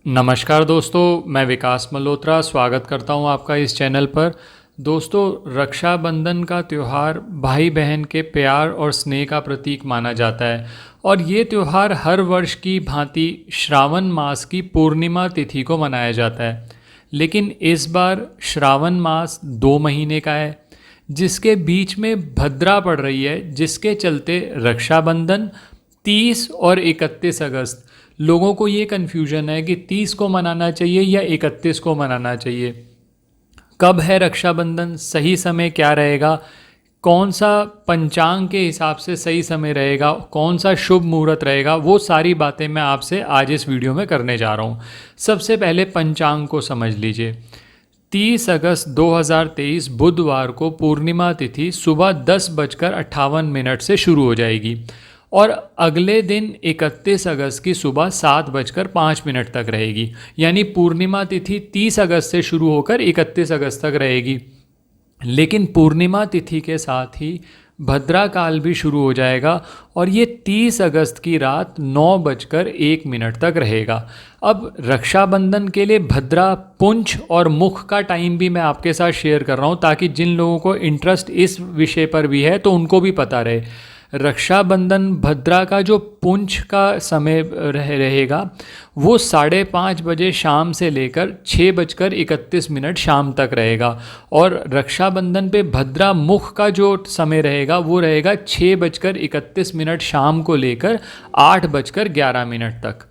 नमस्कार दोस्तों, मैं विकास मल्होत्रा स्वागत करता हूं आपका इस चैनल पर। दोस्तों, रक्षाबंधन का त्यौहार भाई बहन के प्यार और स्नेह का प्रतीक माना जाता है और ये त्यौहार हर वर्ष की भांति श्रावण मास की पूर्णिमा तिथि को मनाया जाता है। लेकिन इस बार श्रावण मास 2 महीने का है, जिसके बीच में भद्रा पड़ रही है, जिसके चलते रक्षाबंधन 30 और 31 अगस्त लोगों को ये कन्फ्यूजन है कि 30 को मनाना चाहिए या 31 को मनाना चाहिए। कब है रक्षाबंधन, सही समय क्या रहेगा, कौन सा पंचांग के हिसाब से सही समय रहेगा, कौन सा शुभ मुहूर्त रहेगा, वो सारी बातें मैं आपसे आज इस वीडियो में करने जा रहा हूँ। सबसे पहले पंचांग को समझ लीजिए। 30 अगस्त 2023 बुधवार को पूर्णिमा तिथि सुबह 10:58 से शुरू हो जाएगी और अगले दिन 31 अगस्त की सुबह 7:05 तक रहेगी। यानी पूर्णिमा तिथि 30 अगस्त से शुरू होकर 31 अगस्त तक रहेगी। लेकिन पूर्णिमा तिथि के साथ ही भद्रा काल भी शुरू हो जाएगा और ये 30 अगस्त की रात 9:01 तक रहेगा। अब रक्षाबंधन के लिए भद्रा, पुंछ और मुख का टाइम भी मैं आपके साथ शेयर कर रहा हूँ, ताकि जिन लोगों को इंटरेस्ट इस विषय पर भी है तो उनको भी पता रहे। रक्षाबंधन भद्रा का जो पुंछ का समय रहेगा वो 5:30 बजे शाम से लेकर 6:31 शाम तक रहेगा और रक्षाबंधन पे भद्रा मुख का जो समय रहेगा वो रहेगा 6:31 शाम को लेकर 8:11 तक।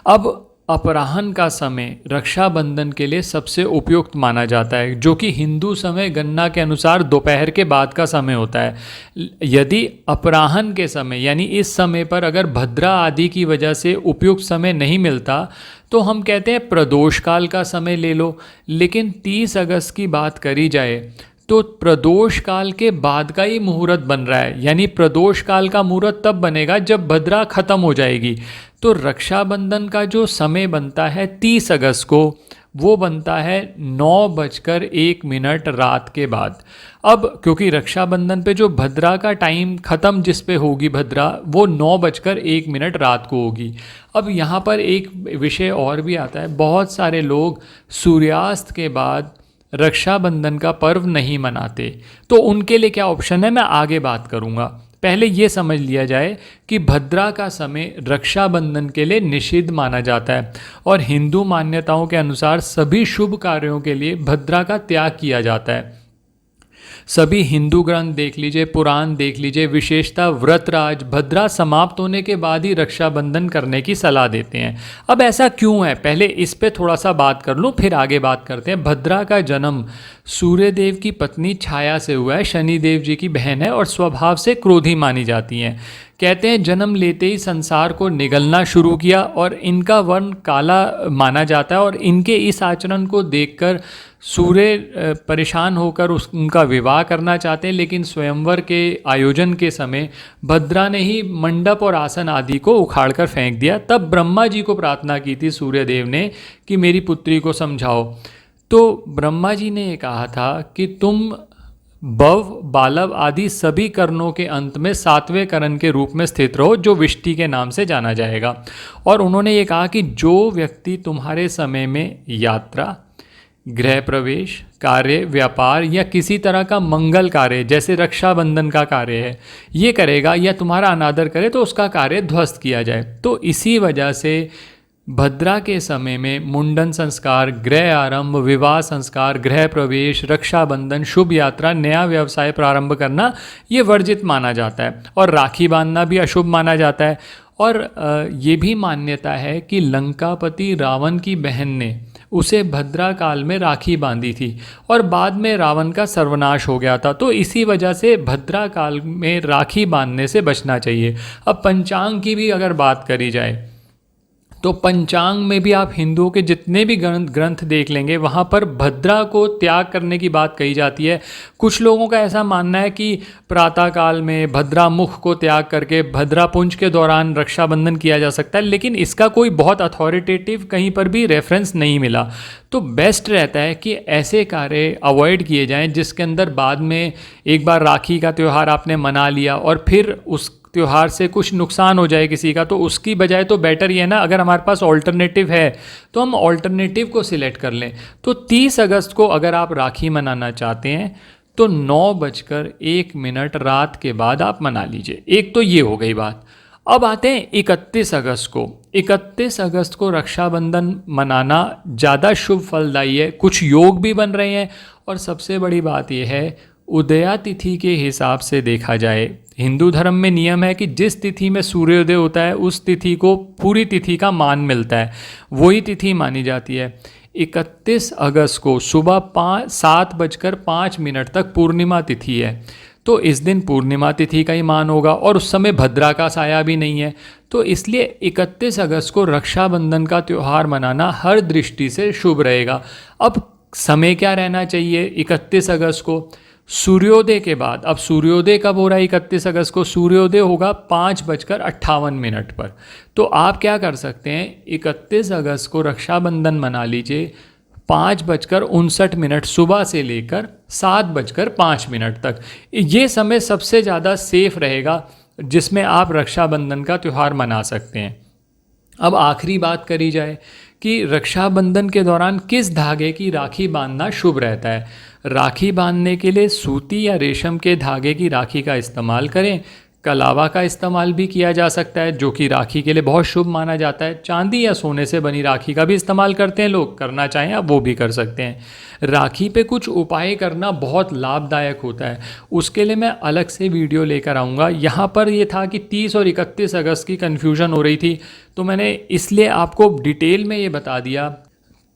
अब अपराह्न का समय रक्षाबंधन के लिए सबसे उपयुक्त माना जाता है, जो कि हिंदू समय गणना के अनुसार दोपहर के बाद का समय होता है। यदि अपराह्न के समय यानी इस समय पर अगर भद्रा आदि की वजह से उपयुक्त समय नहीं मिलता तो हम कहते हैं प्रदोष काल का समय ले लो। लेकिन 30 अगस्त की बात करी जाए तो प्रदोष काल के बाद का ही मुहूर्त बन रहा है, यानी प्रदोष काल का मुहूर्त तब बनेगा जब भद्रा खत्म हो जाएगी। तो रक्षाबंधन का जो समय बनता है 30 अगस्त को, वो बनता है 9:01 रात के बाद। अब क्योंकि रक्षाबंधन पे जो भद्रा का टाइम ख़त्म जिस पे होगी भद्रा, वो 9:01 रात को होगी। अब यहाँ पर एक विषय और भी आता है, बहुत सारे लोग सूर्यास्त के बाद रक्षाबंधन का पर्व नहीं मनाते, तो उनके लिए क्या ऑप्शन है मैं आगे बात करूँगा। पहले ये समझ लिया जाए कि भद्रा का समय रक्षाबंधन के लिए निषिद्ध माना जाता है और हिंदू मान्यताओं के अनुसार सभी शुभ कार्यों के लिए भद्रा का त्याग किया जाता है। सभी हिंदू ग्रंथ देख लीजिए, पुराण देख लीजिए, विशेषतः व्रतराज भद्रा समाप्त होने के बाद ही रक्षाबंधन करने की सलाह देते हैं। अब ऐसा क्यों है, पहले इस पे थोड़ा सा बात कर लूँ, फिर आगे बात करते हैं। भद्रा का जन्म सूर्यदेव की पत्नी छाया से हुआ है, शनिदेव जी की बहन है और स्वभाव से क्रोधी मानी जाती हैं। कहते हैं जन्म लेते ही संसार को निगलना शुरू किया और इनका वर्ण काला माना जाता है और इनके इस आचरण को देखकर सूर्य परेशान होकर उनका विवाह करना चाहते हैं। लेकिन स्वयंवर के आयोजन के समय भद्रा ने ही मंडप और आसन आदि को उखाड़ कर फेंक दिया। तब ब्रह्मा जी को प्रार्थना की थी सूर्यदेव ने कि मेरी पुत्री को समझाओ। तो ब्रह्मा जी ने ये कहा था कि तुम बव, बालव आदि सभी करणों के अंत में 7वें करण के रूप में स्थित रहो, जो विष्टि के नाम से जाना जाएगा। और उन्होंने ये कहा कि जो व्यक्ति तुम्हारे समय में यात्रा, गृह प्रवेश, कार्य, व्यापार या किसी तरह का मंगल कार्य जैसे रक्षाबंधन का कार्य है ये करेगा या तुम्हारा अनादर करे तो उसका कार्य ध्वस्त किया जाए। तो इसी वजह से भद्रा के समय में मुंडन संस्कार, गृह आरंभ, विवाह संस्कार, गृह प्रवेश, रक्षाबंधन, शुभ यात्रा, नया व्यवसाय प्रारंभ करना ये वर्जित माना जाता है और राखी बांधना भी अशुभ माना जाता है। और ये भी मान्यता है कि लंकापति रावण की बहन ने उसे भद्रा काल में राखी बांधी थी और बाद में रावण का सर्वनाश हो गया था। तो इसी वजह से भद्रा काल में राखी बांधने से बचना चाहिए। अब पंचांग की भी अगर बात करी जाए तो पंचांग में भी आप हिंदुओं के जितने भी ग्रंथ देख लेंगे वहाँ पर भद्रा को त्याग करने की बात कही जाती है। कुछ लोगों का ऐसा मानना है कि प्रातःकाल में भद्रा मुख को त्याग करके भद्रा पुंज के दौरान रक्षाबंधन किया जा सकता है, लेकिन इसका कोई बहुत अथॉरिटेटिव कहीं पर भी रेफरेंस नहीं मिला। तो बेस्ट रहता है कि ऐसे कार्य अवॉइड किए जाएं जिसके अंदर बाद में एक बार राखी का त्यौहार आपने मना लिया और फिर उस त्यौहार से कुछ नुकसान हो जाए किसी का, तो उसकी बजाय तो बेटर ये है ना, अगर हमारे पास ऑल्टरनेटिव है तो हम ऑल्टरनेटिव को सिलेक्ट कर लें। तो 30 अगस्त को अगर आप राखी मनाना चाहते हैं तो 9:01 रात के बाद आप मना लीजिए। एक तो ये हो गई बात। अब आते हैं 31 अगस्त को। 31 अगस्त को रक्षाबंधन मनाना ज़्यादा शुभ फलदायी है, कुछ योग भी बन रहे हैं, और सबसे बड़ी बात यह है उदया तिथि के हिसाब से देखा जाए, हिंदू धर्म में नियम है कि जिस तिथि में सूर्योदय होता है उस तिथि को पूरी तिथि का मान मिलता है, वही तिथि मानी जाती है। 31 अगस्त को सुबह 7:05 तक पूर्णिमा तिथि है, तो इस दिन पूर्णिमा तिथि का ही मान होगा, और उस समय भद्रा का साया भी नहीं है। तो इसलिए 31 अगस्त को रक्षाबंधन का त्यौहार मनाना हर दृष्टि से शुभ रहेगा। अब समय क्या रहना चाहिए 31 अगस्त को? सूर्योदय के बाद। अब सूर्योदय कब हो रहा है 31 अगस्त को? सूर्योदय होगा 5:58 पर। तो आप क्या कर सकते हैं, 31 अगस्त को रक्षाबंधन मना लीजिए 5:59 सुबह से लेकर 7:05 तक। ये समय सबसे ज़्यादा सेफ रहेगा जिसमें आप रक्षाबंधन का त्यौहार मना सकते हैं। अब आखिरी बात करी जाए कि रक्षाबंधन के दौरान किस धागे की राखी बांधना शुभ रहता है। राखी बांधने के लिए सूती या रेशम के धागे की राखी का इस्तेमाल करें। कलावा का इस्तेमाल भी किया जा सकता है जो कि राखी के लिए बहुत शुभ माना जाता है। चांदी या सोने से बनी राखी का भी इस्तेमाल करते हैं लोग, करना चाहें आप वो भी कर सकते हैं। राखी पे कुछ उपाय करना बहुत लाभदायक होता है, उसके लिए मैं अलग से वीडियो लेकर आऊँगा। यहाँ पर ये था कि 30 और 31 अगस्त की कन्फ्यूज़न हो रही थी, तो मैंने इसलिए आपको डिटेल में ये बता दिया।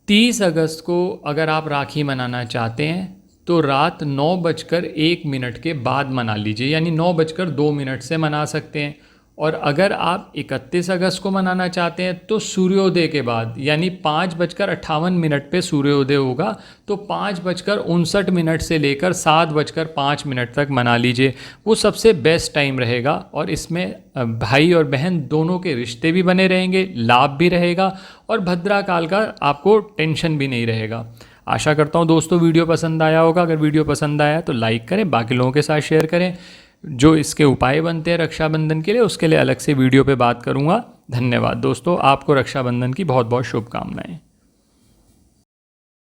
30 अगस्त को अगर आप राखी मनाना चाहते हैं तो रात 9:01 के बाद मना लीजिए, यानी 9:02 से मना सकते हैं। और अगर आप 31 अगस्त को मनाना चाहते हैं तो सूर्योदय के बाद, यानी 5:58 पे सूर्योदय होगा, तो 5:59 से लेकर 7:05 तक मना लीजिए। वो सबसे बेस्ट टाइम रहेगा, और इसमें भाई और बहन दोनों के रिश्ते भी बने रहेंगे, लाभ भी रहेगा, और भद्रा काल का आपको टेंशन भी नहीं रहेगा। आशा करता हूँ दोस्तों वीडियो पसंद आया होगा। अगर वीडियो पसंद आया तो लाइक करें, बाकी लोगों के साथ शेयर करें। जो इसके उपाय बनते हैं रक्षाबंधन के लिए, उसके लिए अलग से वीडियो पे बात करूँगा। धन्यवाद दोस्तों, आपको रक्षाबंधन की बहुत बहुत शुभकामनाएं।